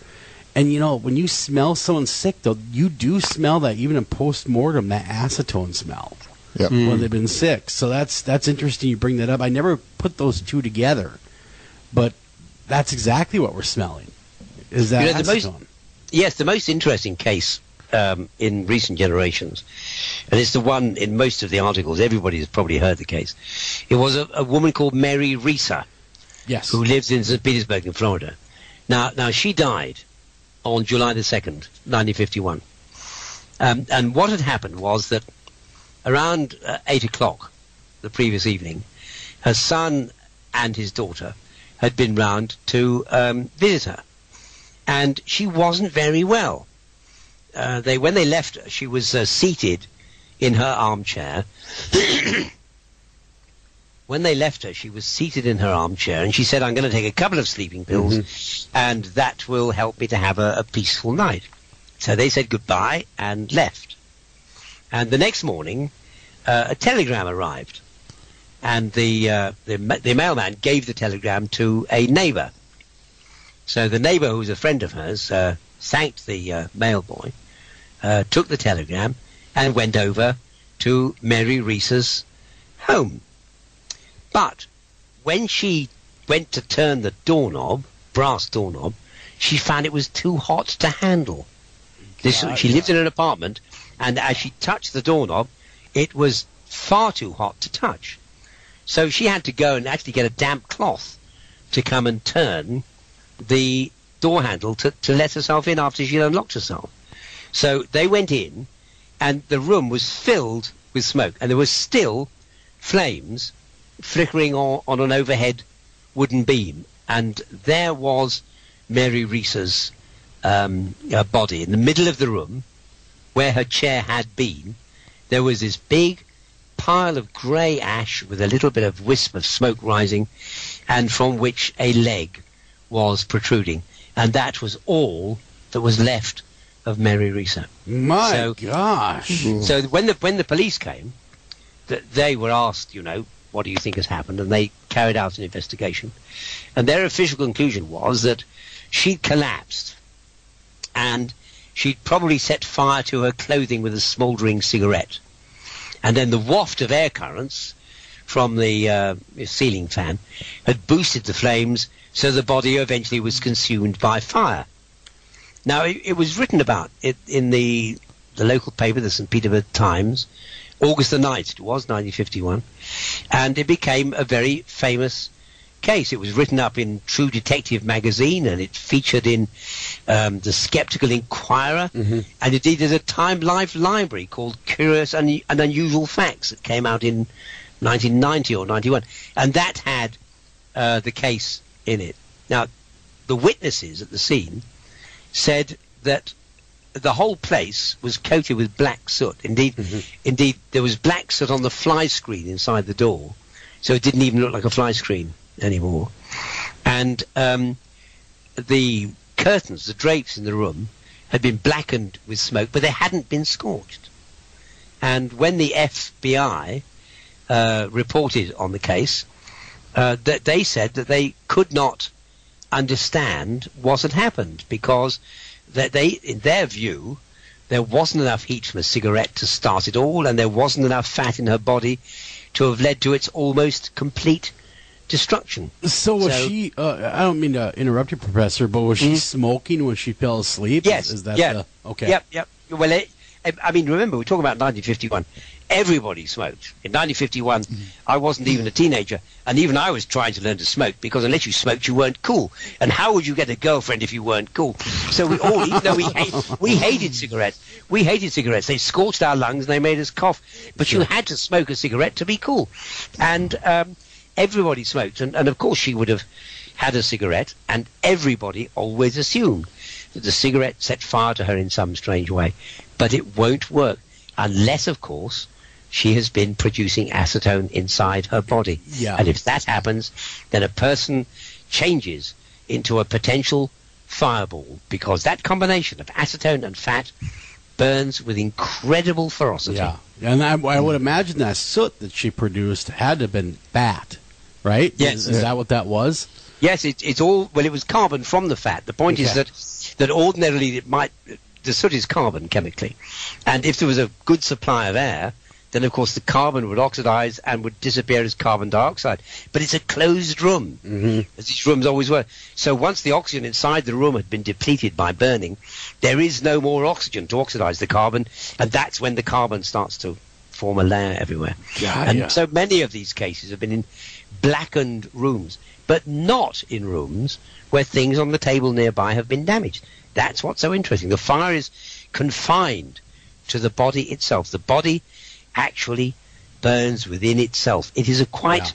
And when you smell someone sick, though, you do smell that even in post-mortem, that acetone smell when they've been sick. So that's interesting you bring that up. I never put those two together, but that's exactly what we're smelling. Is that acetone? The most interesting case in recent generations, and it's the one in most of the articles, everybody has probably heard the case. It was a woman called Mary Risa, who lives in St. Petersburg in Florida. Now she died on July the 2nd, 1951. And what had happened was that around 8 o'clock the previous evening, her son and his daughter had been round to visit her. And she wasn't very well. When they left her, she was seated in her armchair. When they left her, she was seated in her armchair, and she said, "I'm going to take a couple of sleeping pills, and that will help me to have a peaceful night." So they said goodbye and left. And the next morning, a telegram arrived, and the mailman gave the telegram to a neighbor. So the neighbor, who was a friend of hers, thanked the mailboy, took the telegram, and went over to Mary Risa's home. But when she went to turn the doorknob, brass doorknob, she found it was too hot to handle. She lived in an apartment, and as she touched the doorknob, it was far too hot to touch. So she had to go and actually get a damp cloth to come and turn the door handle to let herself in after she had unlocked herself. So they went in, and the room was filled with smoke, and there was still flames flickering on an overhead wooden beam, and there was Mary Risa's body in the middle of the room where her chair had been. There was this big pile of grey ash with a little bit of wisp of smoke rising, and from which a leg was protruding, and that was all that was left of Mary Risa. My gosh! So when the police came, they were asked, what do you think has happened? And they carried out an investigation. And their official conclusion was that she'd collapsed and she'd probably set fire to her clothing with a smouldering cigarette. And then the waft of air currents from the ceiling fan had boosted the flames, so the body eventually was consumed by fire. Now, it was written about it in the local paper, the St. Petersburg Times, August the 9th, it was, 1951, and it became a very famous case. It was written up in True Detective magazine, and it featured in the Skeptical Inquirer, and indeed there's a Time Life library called Curious and Unusual Facts that came out in 1990 or 91, and that had the case in it. Now, the witnesses at the scene said that the whole place was coated with black soot. Indeed, there was black soot on the fly screen inside the door, so it didn't even look like a fly screen anymore. And the curtains, the drapes in the room, had been blackened with smoke, but they hadn't been scorched. And when the FBI reported on the case, that they said that they could not understand what had happened, because that in their view, there wasn't enough heat from a cigarette to start it all, and there wasn't enough fat in her body to have led to its almost complete destruction. So was she, I don't mean to interrupt you, Professor, but was she smoking when she fell asleep? Yes. Is that okay. Yep. Well, I mean, remember, we're talking about 1951. Everybody smoked. In 1951, I wasn't even a teenager, and even I was trying to learn to smoke, because unless you smoked, you weren't cool. And how would you get a girlfriend if you weren't cool? So we all, even though we hated cigarettes, They scorched our lungs and they made us cough. But you had to smoke a cigarette to be cool. And everybody smoked, and of course she would have had a cigarette, and everybody always assumed that the cigarette set fire to her in some strange way. But it won't work unless, of course, she has been producing acetone inside her body. Yeah. And if that happens, then a person changes into a potential fireball, because that combination of acetone and fat burns with incredible ferocity. Yeah, and I would imagine that soot that she produced had to have been fat, right? Yes. Is that what that was? Yes, it's all, well, it was carbon from the fat. The point is that ordinarily the soot is carbon chemically, and if there was a good supply of air, then of course the carbon would oxidize and would disappear as carbon dioxide. But it's a closed room, as these rooms always were. So once the oxygen inside the room had been depleted by burning, there is no more oxygen to oxidize the carbon, and that's when the carbon starts to form a layer everywhere. So many of these cases have been in blackened rooms, but not in rooms where things on the table nearby have been damaged. That's what's so interesting. The fire is confined to the body itself. The body actually burns within itself. It is a quite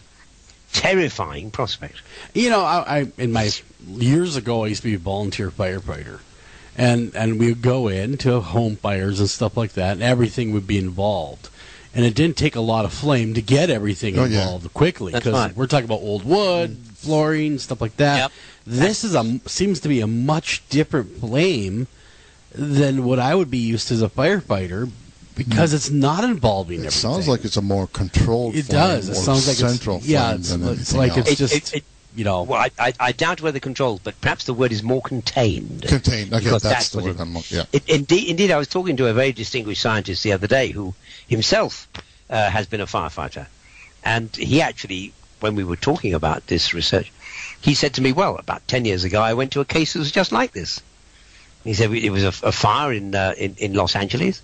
terrifying prospect. You know, I in my years ago, I used to be a volunteer firefighter, and we would go into home fires and stuff like that, and everything would be involved. And it didn't take a lot of flame to get everything involved quickly, because we're talking about old wood, flooring, stuff like that. Yep. This is seems to be a much different flame than what I would be used to as a firefighter, because it's not involving everything. It sounds like it's a more controlled It flame, does. It sounds like central flame it's than anything like else. it's just, you know. Well, I doubt whether controlled, but perhaps the word is more contained. Contained. Okay, Because that's the what word I'm looking. Indeed, I was talking to a very distinguished scientist the other day who himself has been a firefighter. And he actually, when we were talking about this research, he said to me, well, about 10 years ago, I went to a case that was just like this. He said it was a fire in Los Angeles.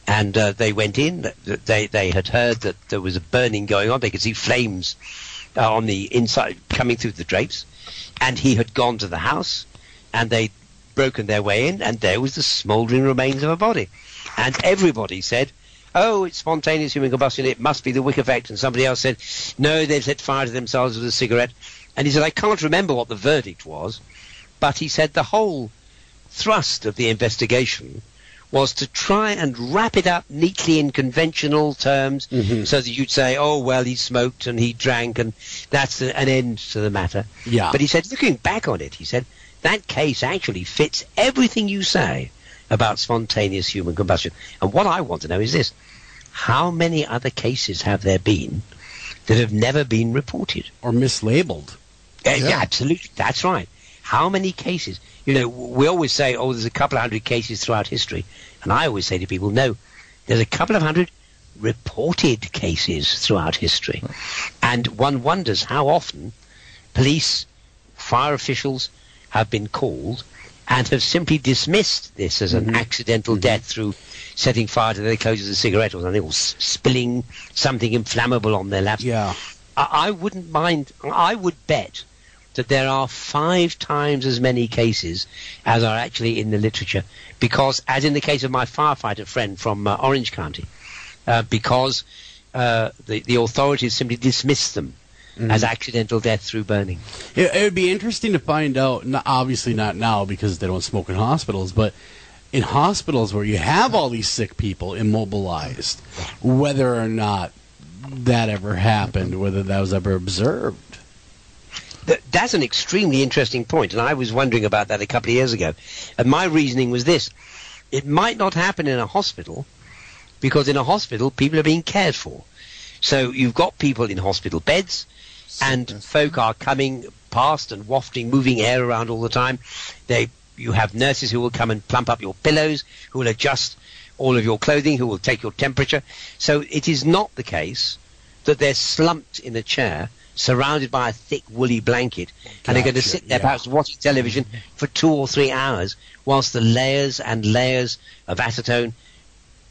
And they went in. They had heard that there was a burning going on. They could see flames on the inside coming through the drapes. And he had gone to the house, and they'd broken their way in, and there was the smouldering remains of a body. And everybody said, oh, it's spontaneous human combustion, it must be the Wick effect. And somebody else said, no, they've set fire to themselves with a cigarette. And he said, I can't remember what the verdict was, but he said the whole thrust of the investigation was to try and wrap it up neatly in conventional terms, so that you'd say, oh, well, he smoked and he drank, and that's an end to the matter. Yeah. But he said, looking back on it, he said, that case actually fits everything you say about spontaneous human combustion. And what I want to know is this: how many other cases have there been that have never been reported? Or mislabeled. Yeah, absolutely. That's right. How many cases? You know, we always say, oh, there's a couple of hundred cases throughout history. And I always say to people, no, there's a couple of hundred reported cases throughout history. And one wonders how often police, fire officials have been called and have simply dismissed this as an accidental death through setting fire to their clothes with a cigarette or something, or spilling something inflammable on their laps. Yeah. I wouldn't mind. I would bet that there are 5 times as many cases as are actually in the literature, because, as in the case of my firefighter friend from Orange County, because the authorities simply dismissed them as accidental death through burning. It would be interesting to find out, obviously not now because they don't smoke in hospitals, but in hospitals where you have all these sick people immobilized, whether or not that ever happened, whether that was ever observed. That's an extremely interesting point, and I was wondering about that a couple of years ago. And my reasoning was this: it might not happen in a hospital, because in a hospital people are being cared for. So you've got people in hospital beds, and folk are coming past and wafting, moving air around all the time. You have nurses who will come and plump up your pillows, who will adjust all of your clothing, who will take your temperature. So it is not the case that they're slumped in a chair, surrounded by a thick woolly blanket, and they're going to sit there perhaps watching television for 2 or 3 hours whilst the layers and layers of acetone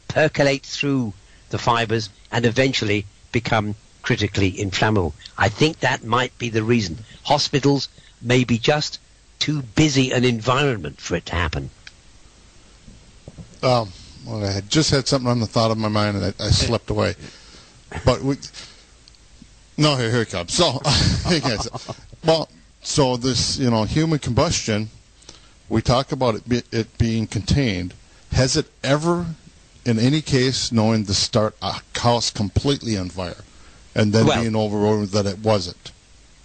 percolate through the fibers and eventually become critically inflammable. I think that might be the reason. Hospitals may be just too busy an environment for it to happen. Well, I had just had something on the thought of my mind, and I slipped away. But No, here it comes. So, well, so this, human combustion, we talk about it being contained. Has it ever, in any case, knowing to start a house completely on fire and then being overruled that it wasn't?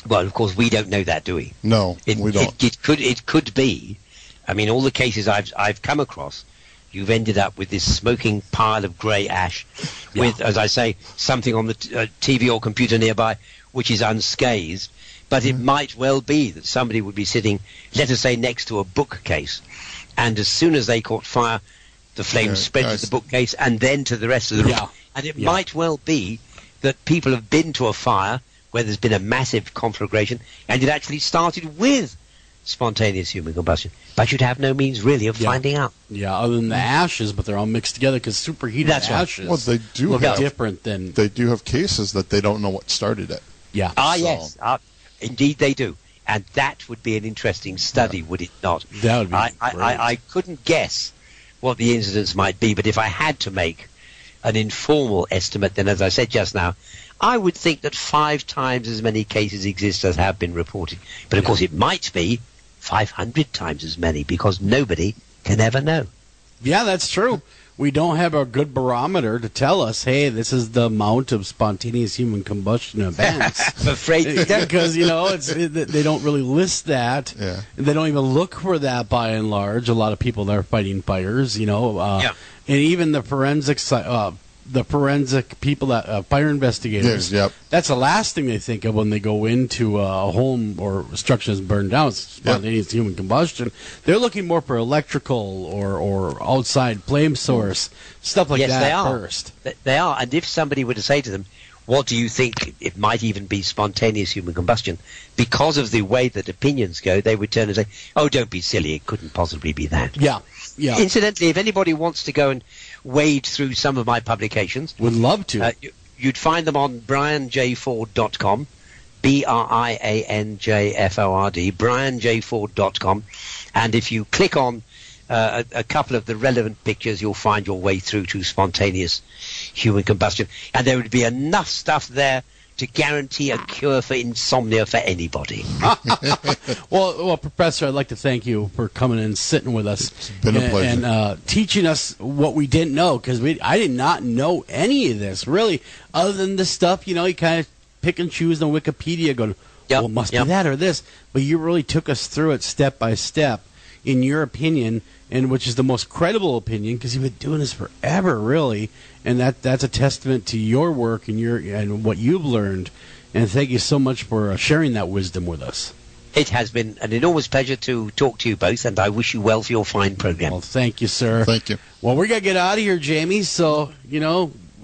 Well, of course, we don't know that, do we? No, we don't. It could be. I mean, all the cases I've come across, you've ended up with this smoking pile of grey ash with, as I say, something on the TV or computer nearby which is unscathed. But it might well be that somebody would be sitting, let us say, next to a bookcase, and as soon as they caught fire, the flames spread to the bookcase and then to the rest of the room. Yeah. And it might well be that people have been to a fire where there's been a massive conflagration, and it actually started with spontaneous human combustion, but you'd have no means really of finding out. Yeah, other than the ashes, but they're all mixed together because superheated ashes. Well, they do have different than. They do have cases that they don't know what started it. Yeah. Yes, indeed they do, and that would be an interesting study, would it not? That would be. I couldn't guess what the incidents might be, but if I had to make an informal estimate, then as I said just now, I would think that 5 times as many cases exist as have been reported. But of course it might be 500 times as many, because nobody can ever know. Yeah, that's true. We don't have a good barometer to tell us, hey, this is the amount of spontaneous human combustion events. I'm afraid we don't. Because, they don't really list that. Yeah. They don't even look for that by and large. A lot of people that are fighting fires, And even the forensic people, that fire investigators, that's the last thing they think of when they go into a home or structure that's burned down. It's spontaneous human combustion. They're looking more for electrical or outside flame source, stuff like that first. They are. And if somebody were to say to them, what do you think, it might even be spontaneous human combustion, because of the way that opinions go, they would turn and say, oh, don't be silly, it couldn't possibly be that. Yeah. Incidentally, if anybody wants to go and wade through some of my publications, would love to. You'd find them on brianjford.com, BrianJFord, brianjford.com, and if you click on a couple of the relevant pictures, you'll find your way through to spontaneous human combustion, and there would be enough stuff there to guarantee a cure for insomnia for anybody. Well, Professor, I'd like to thank you for coming and sitting with us. It's been a pleasure. And teaching us what we didn't know, because I did not know any of this, really, other than the stuff, you kind of pick and choose on Wikipedia going, well, it must be that or this. But you really took us through it step by step, in your opinion, and which is the most credible opinion, because you've been doing this forever, really, and that's a testament to your work and what you've learned. And thank you so much for sharing that wisdom with us. It has been an enormous pleasure to talk to you both, and I wish you well for your fine program. Well, thank you, sir. Thank you. Well, we got to get out of here, Jamie. So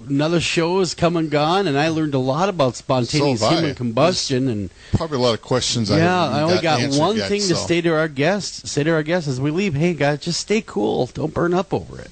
another show is come and gone, and I learned a lot about spontaneous human combustion. And probably a lot of questions. I only got one thing to say to our guests. As we leave, hey guys, just stay cool. Don't burn up over it.